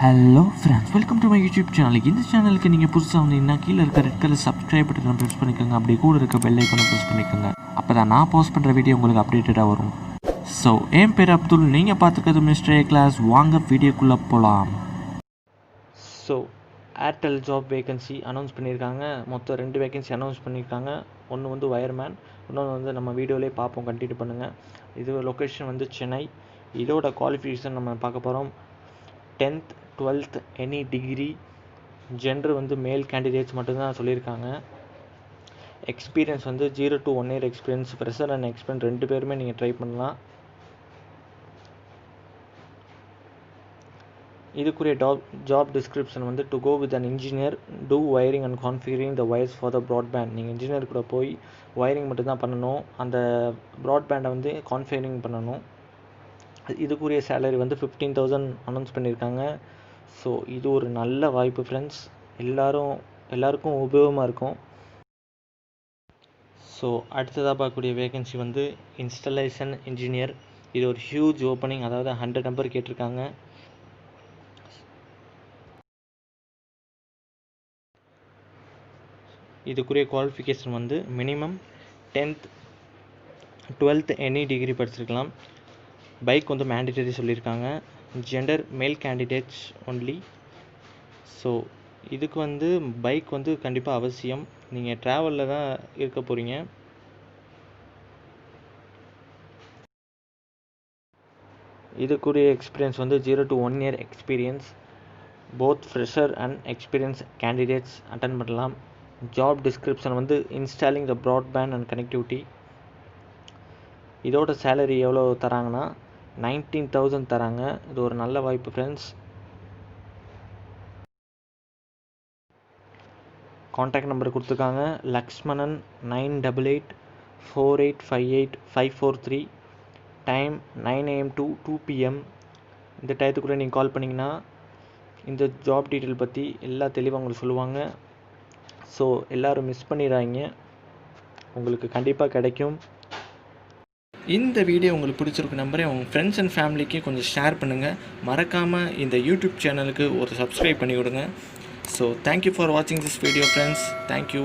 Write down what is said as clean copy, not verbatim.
Hello friends, welcome to my YouTube சேனலுக்கு. இந்த சேனலுக்கு நீங்கள் புதுசாக வந்தீங்கன்னா கீழே இருக்க ரெட் கலர் சப்ஸ்கிரைப் பட்டனை ப்ரெஸ் பண்ணிக்கோங்க. அப்படியே கூட இருக்க பெல் ஐக்கானை ப்ரெஸ் பண்ணிக்கோங்க. அப்போ தான் நான் போஸ்ட் பண்ணுற வீடியோ உங்களுக்கு அப்டேட்டடாக வரும். ஸோ என் பேர் அப்துல், நீங்கள் பார்த்துக்கிறது மிஸ்டர் கிளாஸ். வாங்க வீடியோக்குள்ளே போகலாம். So Airtel job vacancy announce பண்ணியிருக்காங்க. மொத்தம் 2 வேகன்சி அனௌன்ஸ் பண்ணியிருக்காங்க. ஒன்று வந்து வயர்மேன், இன்னொன்று வந்து நம்ம வீடியோலேயே பார்ப்போம், கண்டினியூ பண்ணுங்கள். இது லொக்கேஷன் வந்து சென்னை. இதோட குவாலிஃபிகேஷன் நம்ம பார்க்க போகிறோம். 10th 12th any degree, gender வந்து மேல் கேண்டிடேட்ஸ் மட்டும்தான் சொல்லியிருக்காங்க. எக்ஸ்பீரியன்ஸ் வந்து 0 to 1 year experience, fresher and experience 2 பேருமே நீங்கள் ட்ரை பண்ணலாம். இதுக்குரிய ஜாப் டிஸ்கிரிப்ஷன் வந்து to go with an engineer, to wiring and configuring the wires for the broadband. நீங்கள் இன்ஜினியர் கூட போய் வயரிங் மட்டும்தான் பண்ணணும், அந்த ப்ராட்பேண்டை வந்து கான்ஃபிகரிங் பண்ணணும். இதுக்குரிய சேலரி வந்து 15,000 அனௌன்ஸ் பண்ணியிருக்காங்க. ஸோ இது ஒரு நல்ல வாய்ப்பு ஃப்ரெண்ட்ஸ், எல்லாருக்கும் உபயோகமாக இருக்கும். ஸோ அடுத்ததாக பார்க்கக்கூடிய வேகன்சி வந்து இன்ஸ்டலேஷன் இன்ஜினியர். இது ஒரு ஹியூஜ் ஓப்பனிங், அதாவது 100 நம்பர் கேட்டிருக்காங்க. இதுக்குரிய குவாலிஃபிகேஷன் வந்து minimum 10th 12th any degree படிச்சிருக்கலாம். பைக் வந்து மேண்டிட்டரி சொல்லியிருக்காங்க. Gender male candidates only. So இதுக்கு வந்து பைக் வந்து கண்டிப்பாக அவசியம். நீங்கள் ட்ராவலில் தான் இருக்க போகிறீங்க. இதுக்குரிய எக்ஸ்பீரியன்ஸ் வந்து 0 to 1 year experience. Both fresher and experience candidates attend பண்ணலாம். ஜாப் டிஸ்கிரிப்ஷன் வந்து installing the broadband and connectivity. இதோட சேலரி எவ்வளோ தராங்கன்னா 19,000 தராங்க. இது ஒரு நல்ல வாய்ப்பு ஃப்ரெண்ட்ஸ். கான்டாக்ட் நம்பர் கொடுத்துருக்காங்க, Lakshmanan 9884858543. Time 9 AM to 2 PM. இந்த டயத்துக்குள்ளே நீங்கள் கால் பண்ணிங்கன்னா இந்த ஜாப் டீட்டெயில் பற்றி எல்லா தெளிவாக உங்களுக்கு சொல்லுவாங்க. ஸோ எல்லோரும் மிஸ் பண்ணிடுறாங்க, உங்களுக்கு கண்டிப்பாக கிடைக்கும். இந்த வீடியோ உங்களுக்கு பிடிச்சிருக்கு நம்புறேன். உங்கள் ஃப்ரெண்ட்ஸ் அண்ட் ஃபேமிலிக்கு கொஞ்சம் ஷேர் பண்ணுங்கள். மறக்காமல் இந்த யூடியூப் சேனலுக்கு ஒரு சப்ஸ்கிரைப் பண்ணி விடுங்க. ஸோ தேங்க்யூ ஃபார் வாட்சிங் திஸ் வீடியோ ஃப்ரெண்ட்ஸ். தேங்க்யூ.